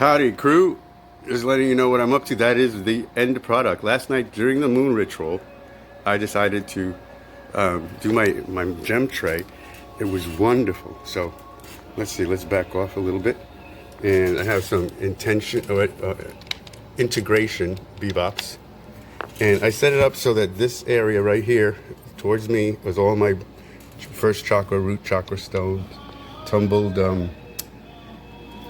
Howdy crew, just letting you know what I'm up to. That is the end product. Last night during the moon ritual, I decided to do my gem tray. It was wonderful. So let's see, let's back off a little bit. And I have some integration bebops. And I set it up so that this area right here towards me was all my first chakra, root chakra stones, tumbled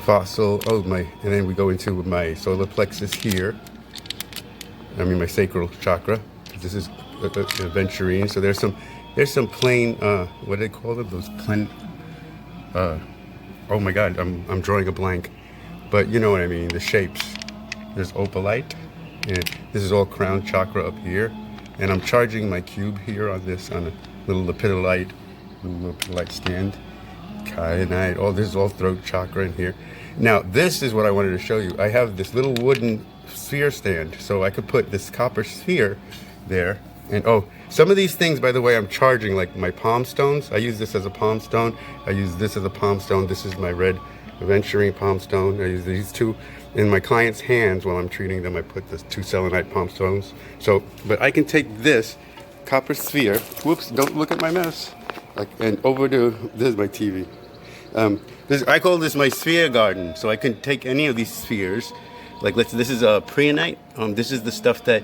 fossil, and then we go into my solar plexus here. I mean my sacral chakra. This is aventurine. So there's some plain, what do they call them? Those plain, oh my God, I'm drawing a blank. But you know what I mean, the shapes. There's opalite, and this is all crown chakra up here. And I'm charging my cube here on a little lepidolite stand. Kyanite, this is all throat chakra in here. Now, this is what I wanted to show you. I have this little wooden sphere stand, so I could put this copper sphere there. And some of these things, by the way, I'm charging, like my palm stones. I use this as a palm stone. I use this as a palm stone. This is my red aventurine palm stone. I use these two in my client's hands while I'm treating them. I put the 2 selenite palm stones. But I can take this copper sphere. Whoops! Don't look at my mess. And over to this is my TV. I call this my sphere garden. So I can take any of these spheres. This is a preonite. This is the stuff that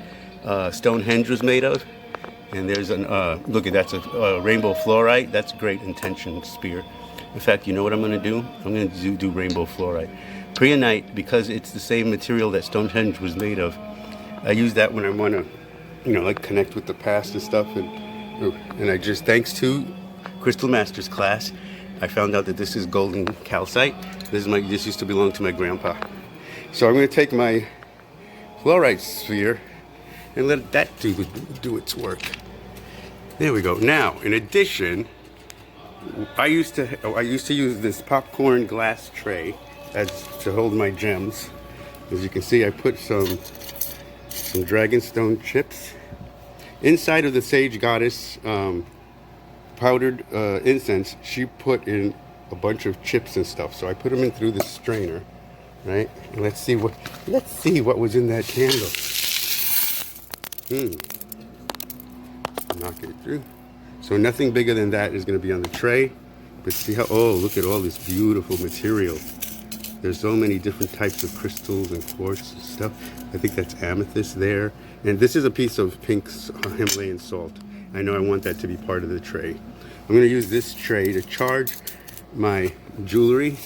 Stonehenge was made of. And there's look at that's a rainbow fluorite. That's a great intention sphere. In fact, you know what I'm going to do? I'm going to do rainbow fluorite. Preonite, because it's the same material that Stonehenge was made of. I use that when I want to, connect with the past and stuff. And I just, thanks to Crystal Masters class, I found out that this is golden calcite. This used to belong to my grandpa. So I'm going to take my fluorite sphere and let that do its work. There we go. Now, in addition, I used to use this popcorn glass tray to hold my gems. As you can see, I put some dragonstone chips inside of the sage goddess powdered incense. She put in a bunch of chips and stuff, so I put them in through the strainer, right? And let's see what was in that candle. Knock it through. So nothing bigger than that is going to be on the tray. But see how, look at all this beautiful material. There's so many different types of crystals and quartz and stuff. I think that's amethyst there. And this is a piece of pink Himalayan salt. I know I want that to be part of the tray. I'm going to use this tray to charge my jewelry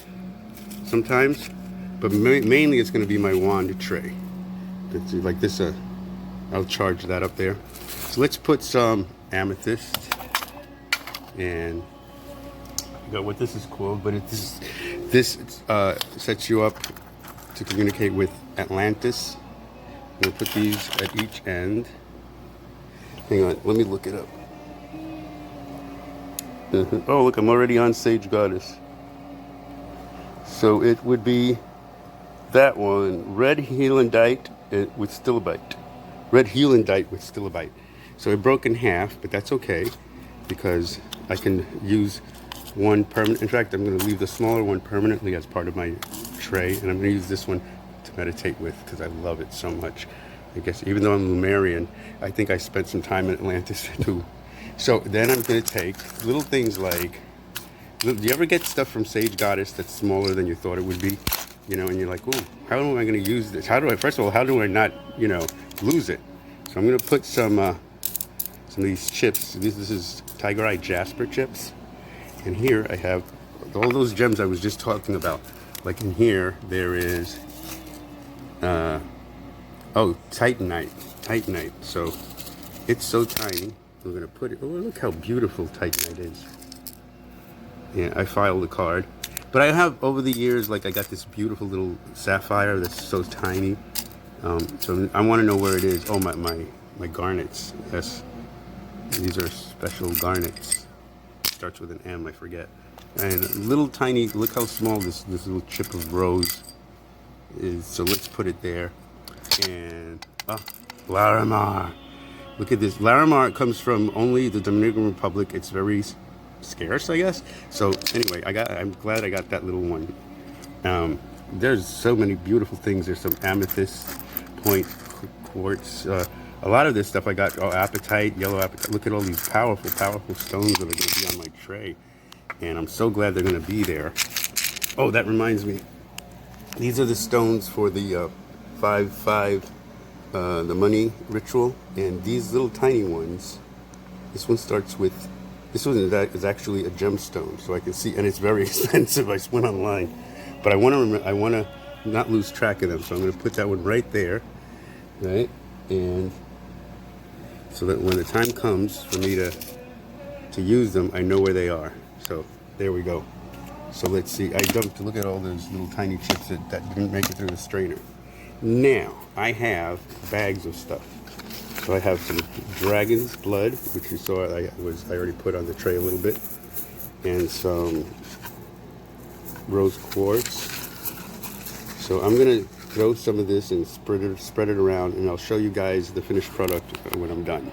sometimes. But mainly it's going to be my wand tray. Like this, I'll charge that up there. So let's put some amethyst, and I forgot what this is called, but this sets you up to communicate with Atlantis. I'm gonna put these at each end. Hang on, let me look it up. Oh, look, I'm already on Sage Goddess. So it would be that one, red helandite with stilobite. Red helandite with stilobite. So it broke in half, but that's okay because I can use one permanent. In fact, I'm going to leave the smaller one permanently as part of my tray, and I'm going to use this one to meditate with because I love it so much. I guess even though I'm Lumerian, I think I spent some time in Atlantis too. So then I'm going to take little things like, do you ever get stuff from Sage Goddess that's smaller than you thought it would be? And you're like, ooh, how am I going to use this? First of all, how do I not, lose it? So I'm going to put some of these chips. This is Tiger Eye Jasper chips. And here I have all those gems I was just talking about. Like in here, there is, Titanite. So it's so tiny. We're going to put it, look how beautiful Titanite is. Yeah, I filed the card. But I have, over the years, I got this beautiful little sapphire that's so tiny. So I want to know where it is. Oh, my garnets. Yes. These are special garnets. Starts with an M, I forget. And little tiny, look how small this little chip of rose is. So let's put it there. And, Larimar. Look at this. Larimar comes from only the Dominican Republic. It's very scarce, I guess. So anyway, I'm glad I got that little one. there's so many beautiful things. There's some amethyst point quartz. A lot of this stuff I got, apatite, yellow apatite. Look at all these powerful, powerful stones that are going to be on my tray. And I'm so glad they're going to be there. Oh, that reminds me. These are the stones for the 5-5, the money ritual. And these little tiny ones, this one starts with, this one is actually a gemstone. So I can see, and it's very expensive. I went online. But I want to not lose track of them. So I'm going to put that one right there. Right? And so that when the time comes for me to use them, I know where they are. So there we go. So let's see. I dumped, look at all those little tiny chips that didn't make it through the strainer. Now I have bags of stuff. So I have some dragon's blood, which you saw I already put on the tray a little bit, and some rose quartz. So I'm gonna throw some of this and spread it around, and I'll show you guys the finished product when I'm done.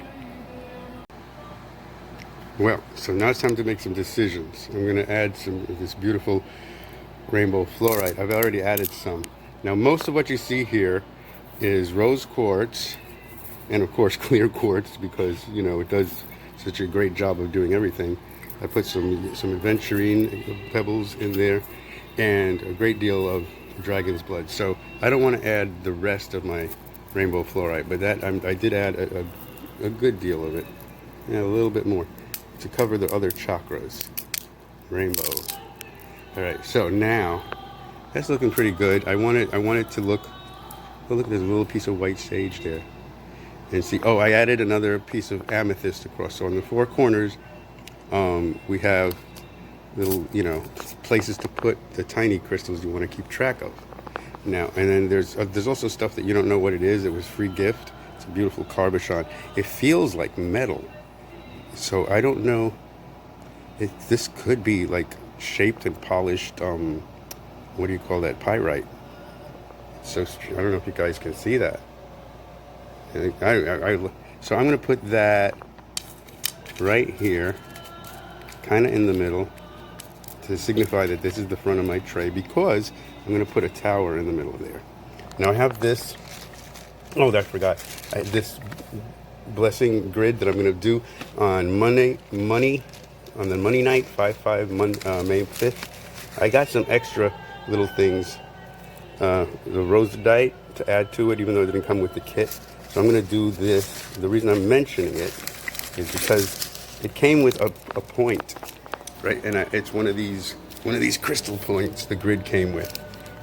Well, so now it's time to make some decisions. I'm going to add some of this beautiful rainbow fluorite. I've already added some. Now, most of what you see here is rose quartz, and of course clear quartz, because you know it does such a great job of doing everything. I put some aventurine pebbles in there, and a great deal of dragon's blood. So I don't want to add the rest of my rainbow fluorite, but that I did add a good deal of it, a little bit more, to cover the other chakras. Rainbow. All right, so now that's looking pretty good. I want it to look. Oh, look, there's a little piece of white sage there. And see, oh, I added another piece of amethyst across. So on the four corners, we have little, places to put the tiny crystals you want to keep track of. Now, and then there's also stuff that you don't know what it is. It was free gift. It's a beautiful cabochon. It feels like metal. So I don't know if this could be like shaped and polished, what do you call that, pyrite. So I don't know if you guys can see that. So I'm going to put that right here, kind of in the middle, to signify that this is the front of my tray, because I'm going to put a tower in the middle there. Now I have this, I forgot, this blessing grid that I'm going to do on Monday, on the money night, 5/5, May 5th. I got some extra little things, the rosodite to add to it, even though it didn't come with the kit. So I'm going to do this. The reason I'm mentioning it is because it came with a point, right? And it's one of these crystal points the grid came with.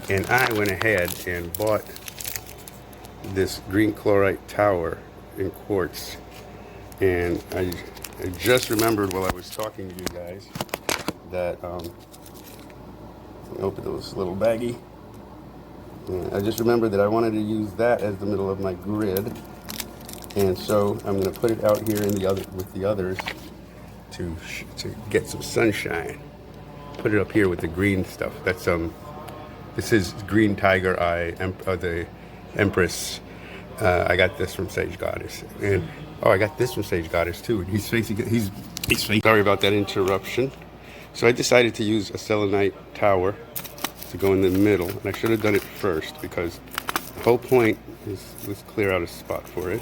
And I went ahead and bought this green chlorite tower in quartz. And I just remembered while I was talking to you guys that, open this little baggie. I just remembered that I wanted to use that as the middle of my grid, and so I'm going to put it out here with the others to get some sunshine. Put it up here with the green stuff. That's this is green tiger eye, the Empress. I got this from Sage Goddess, and I got this from Sage Goddess too. And he's facing. Sorry about that interruption. So I decided to use a selenite tower to go in the middle, and I should have done it first, because the whole point is, let's clear out a spot for it.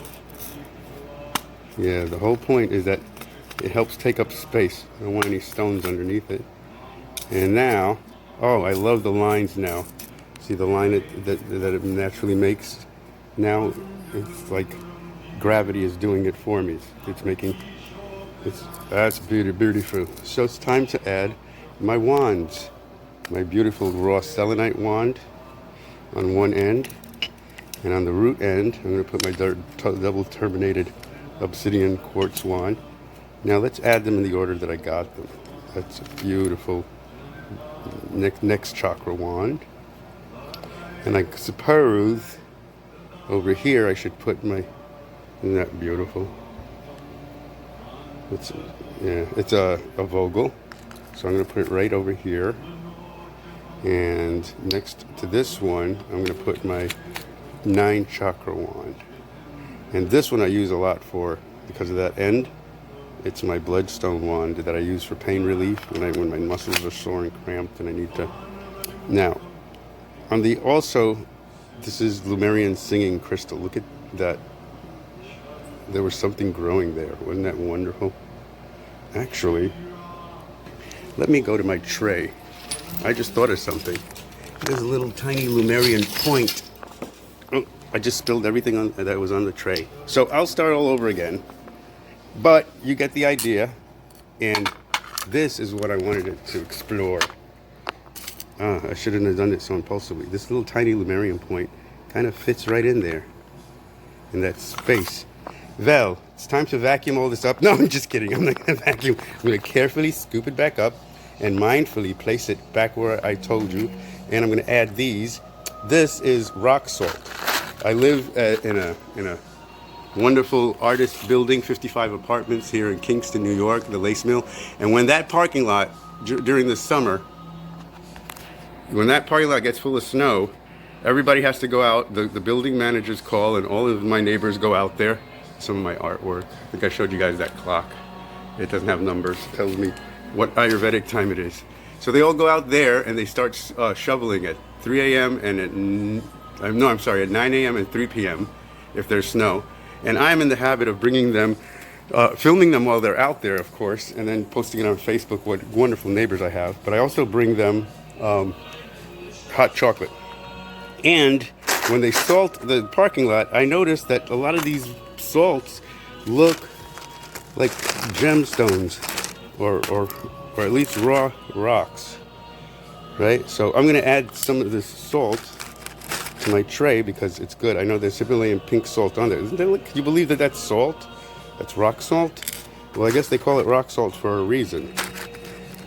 Yeah, the whole point is that it helps take up space. I don't want any stones underneath it. And now, I love the lines now. See the line that it naturally makes? Now it's like gravity is doing it for me. That's beautiful. So it's time to add my wands. My beautiful raw selenite wand on one end, and on the root end I'm going to put my double terminated obsidian quartz wand. Now let's add them in the order that I got them. That's a beautiful next chakra wand. And I suppose over here I should put isn't that beautiful? It's a Vogel, so I'm going to put it right over here. And next to this one, I'm going to put my 9 chakra wand. And this one I use a lot for, because of that end. It's my bloodstone wand that I use for pain relief when my muscles are sore and cramped and I need to. Now, On the also, this is Lumerian singing crystal. Look at that. There was something growing there. Wasn't that wonderful? Actually, let me go to my tray. I just thought of something. There's a little tiny Lumerian point. Oh, I just spilled everything that was on the tray. So I'll start all over again. But you get the idea. And this is what I wanted to explore. I shouldn't have done it so impulsively. This little tiny Lumerian point kind of fits right in there. In that space. Well, it's time to vacuum all this up. No, I'm just kidding. I'm not going to vacuum. I'm going to carefully scoop it back up and mindfully place it back where I told you. And I'm going to add these. This is rock salt. I live in a wonderful artist building, 55 apartments here in Kingston, New York, the Lace Mill. And when that parking lot, during the summer, when that parking lot gets full of snow, everybody has to go out. The building managers call, and all of my neighbors go out there. Some of my artwork. I think I showed you guys that clock. It doesn't have numbers. It tells me what Ayurvedic time it is. So they all go out there and they start shoveling at 3 a.m. and at 9 a.m. and 3 p.m. if there's snow. And I'm in the habit of bringing them, filming them while they're out there, of course, and then posting it on Facebook. What wonderful neighbors I have. But I also bring them hot chocolate. And when they salt the parking lot, I noticed that a lot of these salts look like gemstones or at least raw rocks, right? So I'm going to add some of this salt to my tray because it's good. I know there's Himalayan pink salt on there. Isn't there? Can you believe that that's salt? That's rock salt? Well, I guess they call it rock salt for a reason.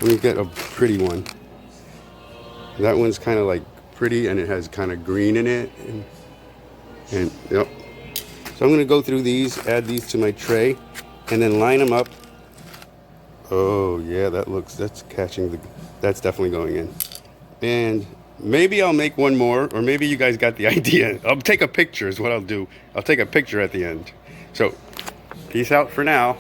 Let me get a pretty one. That one's kind of like pretty and it has kind of green in it. And yep. So I'm going to go through these, add these to my tray, and then line them up. Oh yeah, that's definitely going in. And maybe I'll make one more, or maybe you guys got the idea. I'll take a picture is what I'll do. I'll take a picture at the end. So, peace out for now.